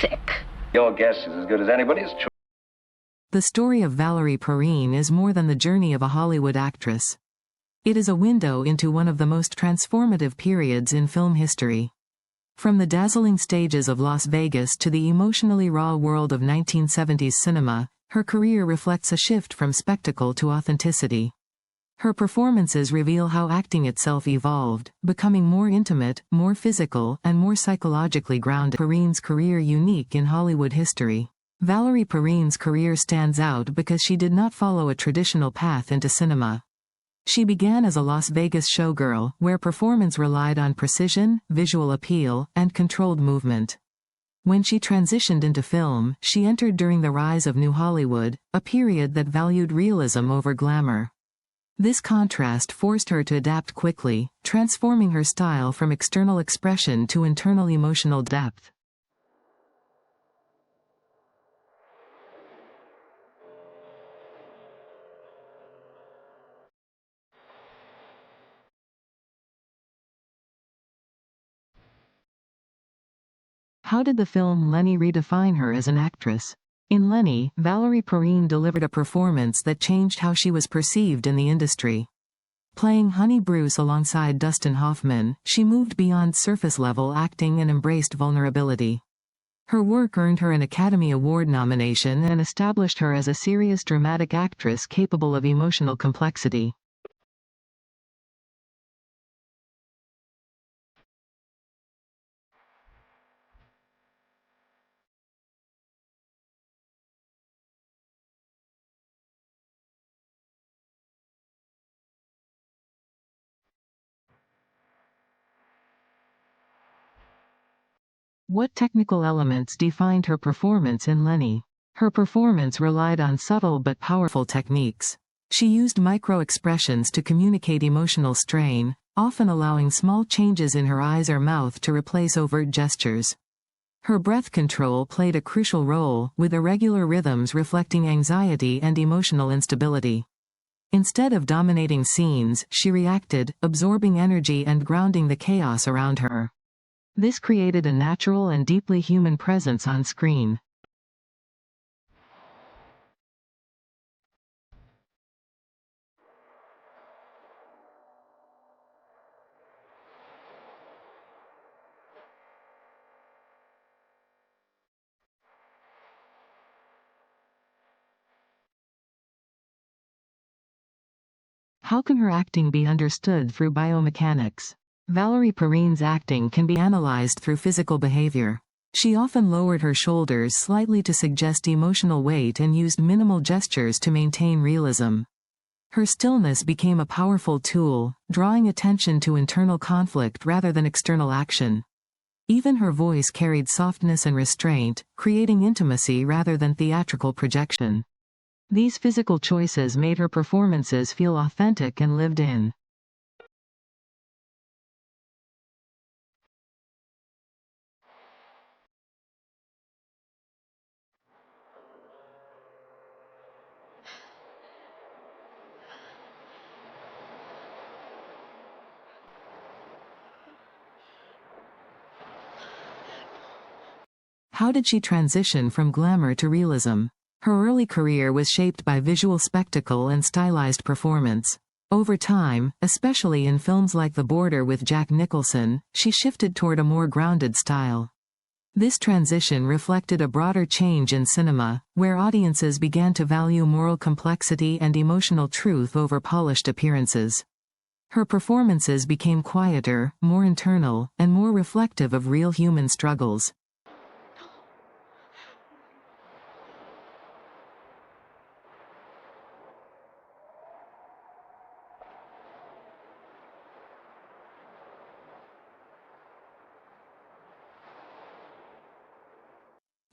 sick. Your guess is as good as anybody's. The story of Valerie Perrine is more than the journey of a Hollywood actress. It is a window into one of the most transformative periods in film history. From the dazzling stages of Las Vegas to the emotionally raw world of 1970s cinema, her career reflects a shift from spectacle to authenticity. Her performances reveal how acting itself evolved, becoming more intimate, more physical, and more psychologically grounded. Perrine's career unique in Hollywood history. Valerie Perrine's career stands out because she did not follow a traditional path into cinema. She began as a Las Vegas showgirl, where performance relied on precision, visual appeal, and controlled movement. When she transitioned into film, she entered during the rise of New Hollywood, a period that valued realism over glamour. This contrast forced her to adapt quickly, transforming her style from external expression to internal emotional depth. How did the film Lenny redefine her as an actress? In Lenny, Valerie Perrine delivered a performance that changed how she was perceived in the industry. Playing Honey Bruce alongside Dustin Hoffman, she moved beyond surface-level acting and embraced vulnerability. Her work earned her an Academy Award nomination and established her as a serious dramatic actress capable of emotional complexity. What technical elements defined her performance in Lenny? Her performance relied on subtle but powerful techniques. She used micro-expressions to communicate emotional strain, often allowing small changes in her eyes or mouth to replace overt gestures. Her breath control played a crucial role, with irregular rhythms reflecting anxiety and emotional instability. Instead of dominating scenes, she reacted, absorbing energy and grounding the chaos around her. This created a natural and deeply human presence on screen. How can her acting be understood through biomechanics? Valerie Perrine's acting can be analyzed through physical behavior. She often lowered her shoulders slightly to suggest emotional weight and used minimal gestures to maintain realism. Her stillness became a powerful tool, drawing attention to internal conflict rather than external action. Even her voice carried softness and restraint, creating intimacy rather than theatrical projection. These physical choices made her performances feel authentic and lived in. How did she transition from glamour to realism? Her early career was shaped by visual spectacle and stylized performance. Over time, especially in films like The Border with Jack Nicholson, she shifted toward a more grounded style. This transition reflected a broader change in cinema, where audiences began to value moral complexity and emotional truth over polished appearances. Her performances became quieter, more internal, and more reflective of real human struggles.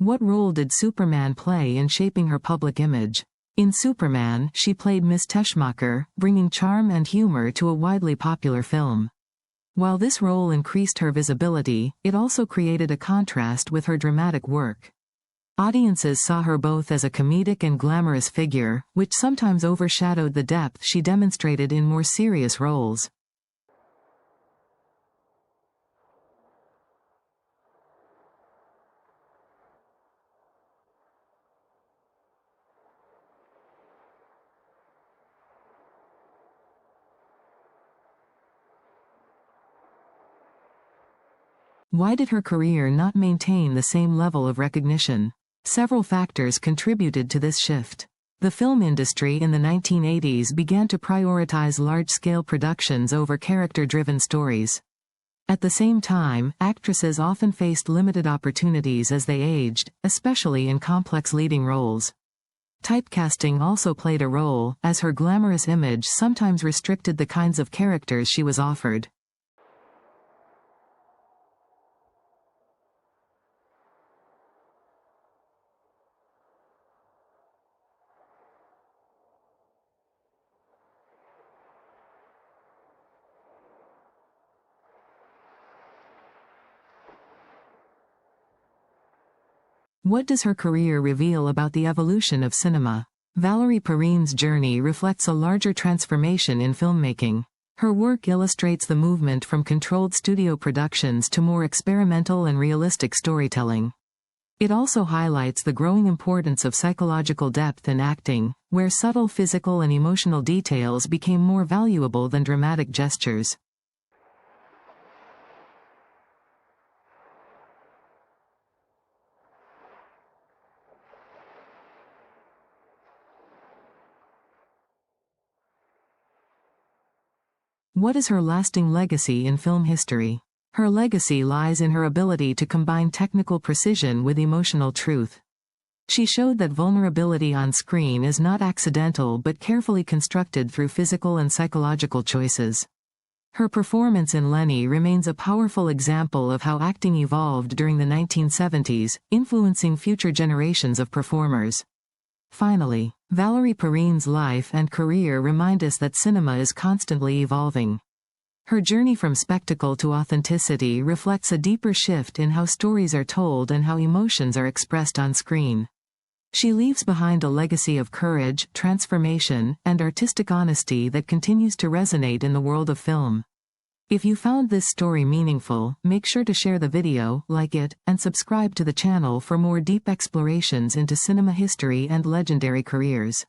What role did Superman play in shaping her public image? In Superman, she played Miss Teschmacher, bringing charm and humor to a widely popular film. While this role increased her visibility, it also created a contrast with her dramatic work. Audiences saw her both as a comedic and glamorous figure, which sometimes overshadowed the depth she demonstrated in more serious roles. Why did her career not maintain the same level of recognition? Several factors contributed to this shift. The film industry in the 1980s began to prioritize large-scale productions over character-driven stories. At the same time, actresses often faced limited opportunities as they aged, especially in complex leading roles. Typecasting also played a role, as her glamorous image sometimes restricted the kinds of characters she was offered. What does her career reveal about the evolution of cinema? Valerie Perrine's journey reflects a larger transformation in filmmaking. Her work illustrates the movement from controlled studio productions to more experimental and realistic storytelling. It also highlights the growing importance of psychological depth in acting, where subtle physical and emotional details became more valuable than dramatic gestures. What is her lasting legacy in film history? Her legacy lies in her ability to combine technical precision with emotional truth. She showed that vulnerability on screen is not accidental but carefully constructed through physical and psychological choices. Her performance in Lenny remains a powerful example of how acting evolved during the 1970s, influencing future generations of performers. Finally, Valerie Perrine's life and career remind us that cinema is constantly evolving. Her journey from spectacle to authenticity reflects a deeper shift in how stories are told and how emotions are expressed on screen. She leaves behind a legacy of courage, transformation, and artistic honesty that continues to resonate in the world of film. If you found this story meaningful, make sure to share the video, like it, and subscribe to the channel for more deep explorations into cinema history and legendary careers.